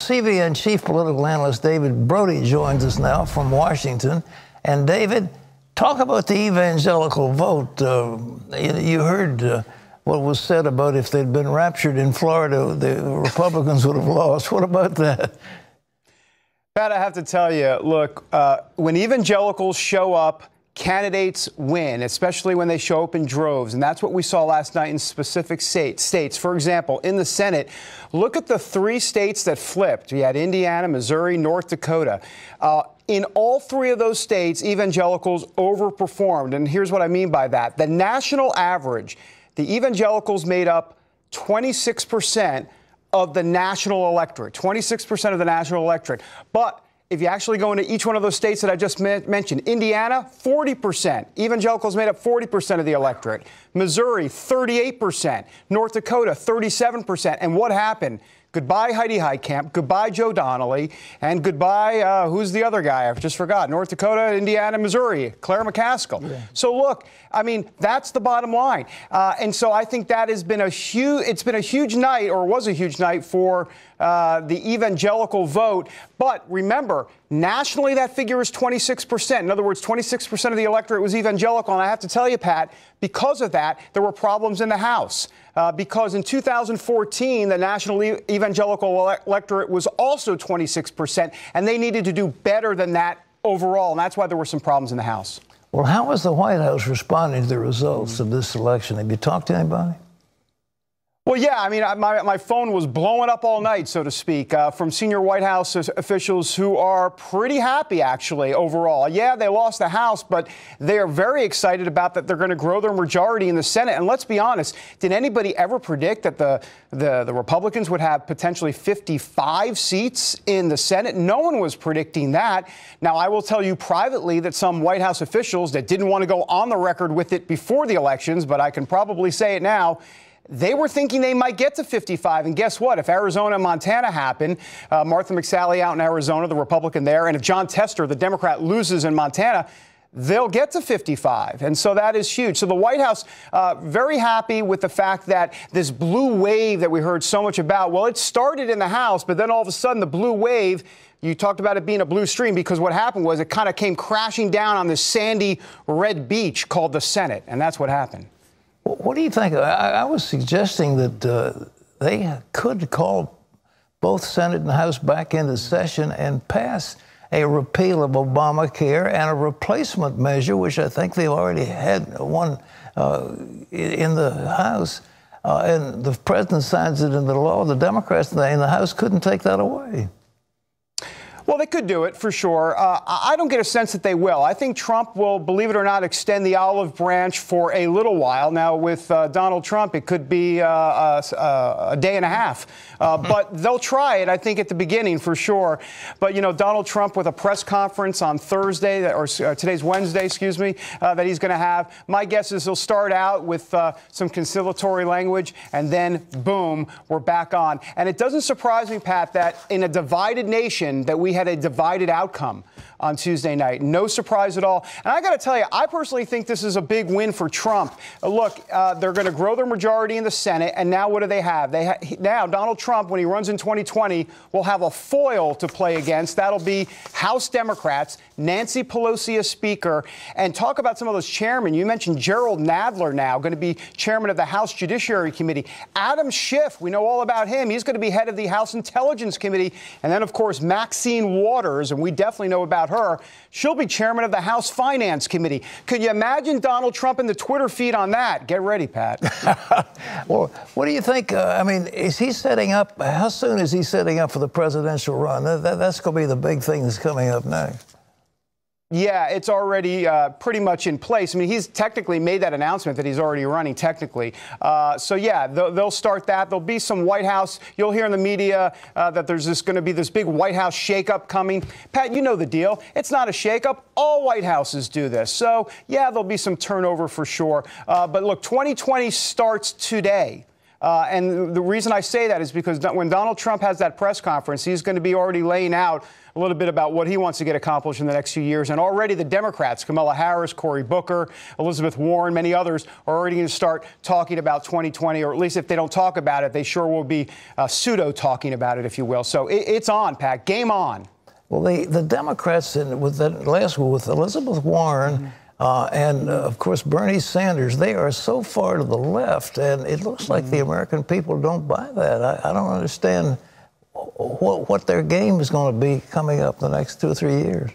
CBN chief political analyst David Brody joins us now from Washington. And David, talk about the evangelical vote. You heard what was said about if they'd been raptured in Florida, the Republicans would have lost. What about that? Pat, I have to tell you, look, when evangelicals show up, candidates win, especially when they show up in droves. And that's what we saw last night in specific states. For example, in the Senate, look at the 3 states that flipped. You had Indiana, Missouri, North Dakota. In all 3 of those states, evangelicals overperformed. And here's what I mean by that. The national average, the evangelicals made up 26% of the national electorate, 26% of the national electorate. But if you actually go into each one of those states that I just mentioned, Indiana, 40%. Evangelicals made up 40% of the electorate. Missouri, 38%. North Dakota, 37%. And what happened? Goodbye, Heidi Heitkamp. Goodbye, Joe Donnelly. And goodbye, who's the other guy? I just forgot. North Dakota, Indiana, Missouri. Claire McCaskill. Yeah. So, look, I mean, that's the bottom line. And so I think that has been it's been a huge night, or was a huge night, for the evangelical vote. But remember, nationally, that figure is 26%. In other words, 26% of the electorate was evangelical. And I have to tell you, Pat, because of that, there were problems in the House. Because in 2014, the national evangelical electorate was also 26%, and they needed to do better than that overall. And that's why there were some problems in the House. Well, how is the White House responding to the results of this election? Have you talked to anybody? Well, yeah, I mean, my phone was blowing up all night, so to speak, from senior White House officials who are pretty happy, actually, overall. Yeah, they lost the House, but they are very excited about that they're going to grow their majority in the Senate. And let's be honest, did anybody ever predict that the Republicans would have potentially 55 seats in the Senate? No one was predicting that. Now, I will tell you privately that some White House officials that didn't want to go on the record with it before the elections, but I can probably say it now, they were thinking they might get to 55. And guess what? If Arizona and Montana happen, Martha McSally out in Arizona, the Republican there, and if John Tester, the Democrat, loses in Montana, they'll get to 55. And so that is huge. So the White House, very happy with the fact that this blue wave that we heard so much about, well, it started in the House, but then all of a sudden the blue wave, you talked about it being a blue stream, because what happened was it kind of came crashing down on this sandy red beach called the Senate. And that's what happened. What do you think? I was suggesting that they could call both Senate and House back into session and pass a repeal of Obamacare and a replacement measure, which I think they've already had one in the House. And the president signs it into law. The Democrats in the House couldn't take that away. Well, they could do it for sure. I don't get a sense that they will. I think Trump will, believe it or not, extend the olive branch for a little while. Now, with Donald Trump, it could be a day and a half. But they'll try it, I think, at the beginning for sure. But, you know, Donald Trump with a press conference on Thursday, or today's Wednesday, excuse me, that he's going to have. My guess is he'll start out with some conciliatory language, and then, boom, we're back on. And it doesn't surprise me, Pat, that in a divided nation that we had a divided outcome on Tuesday night. No surprise at all. And I got to tell you, I personally think this is a big win for Trump. Look, they're going to grow their majority in the Senate, and now what do they have? Now, Donald Trump, when he runs in 2020, will have a foil to play against. That'll be House Democrats, Nancy Pelosi as Speaker, and talk about some of those chairmen. You mentioned Gerald Nadler now, going to be chairman of the House Judiciary Committee. Adam Schiff, we know all about him. He's going to be head of the House Intelligence Committee. And then, of course, Maxine Waters, and we definitely know about her. She'll be chairman of the House Finance Committee. Could you imagine Donald Trump in the Twitter feed on that? Get ready, Pat. Well, what do you think? I mean, is he setting up? How soon is he setting up for the presidential run? That's going to be the big thing that's coming up next. Yeah, it's already pretty much in place. I mean, he's technically made that announcement that he's already running technically. So, yeah, they'll start that. There'll be some White House. You'll hear in the media that there's going to be this big White House shakeup coming. Pat, you know the deal. It's not a shakeup. All White Houses do this. So, yeah, there'll be some turnover for sure. But look, 2020 starts today. And the reason I say that is because when Donald Trump has that press conference, he's going to be already laying out a little bit about what he wants to get accomplished in the next few years. And already the Democrats, Kamala Harris, Cory Booker, Elizabeth Warren, many others, are already going to start talking about 2020, or at least if they don't talk about it, they sure will be pseudo-talking about it, if you will. So it's on, Pat. Game on. Well, the Democrats, with that last one, with Elizabeth Warren and, of course, Bernie Sanders, they are so far to the left, and it looks like the American people don't buy that. I don't understand what their game is going to be coming up the next 2 or 3 years.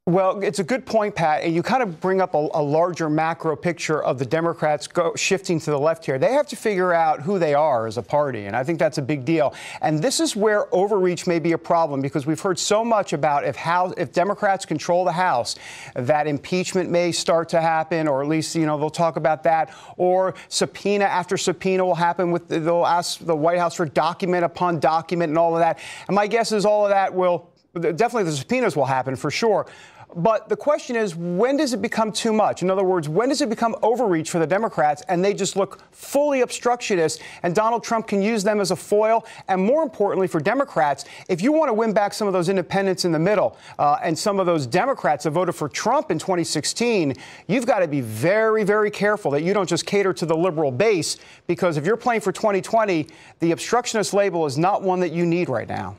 Well, it's a good point, Pat, and you kind of bring up a larger macro picture of the Democrats shifting to the left here. They have to figure out who they are as a party, and I think that's a big deal. And this is where overreach may be a problem, because we've heard so much about if Democrats control the House, that impeachment may start to happen, or at least, they'll talk about that, or subpoena after subpoena will happen. They'll ask the White House for document upon document and all of that. And my guess is all of that will, definitely the subpoenas will happen for sure. But the question is, when does it become too much? In other words, when does it become overreach for the Democrats and they just look fully obstructionist, and Donald Trump can use them as a foil? And more importantly for Democrats, if you want to win back some of those independents in the middle and some of those Democrats that voted for Trump in 2016, you've got to be very, very careful that you don't just cater to the liberal base, because if you're playing for 2020, the obstructionist label is not one that you need right now.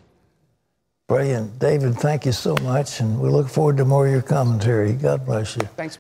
Brilliant. David, thank you so much, and we look forward to more of your commentary. God bless you. Thanks.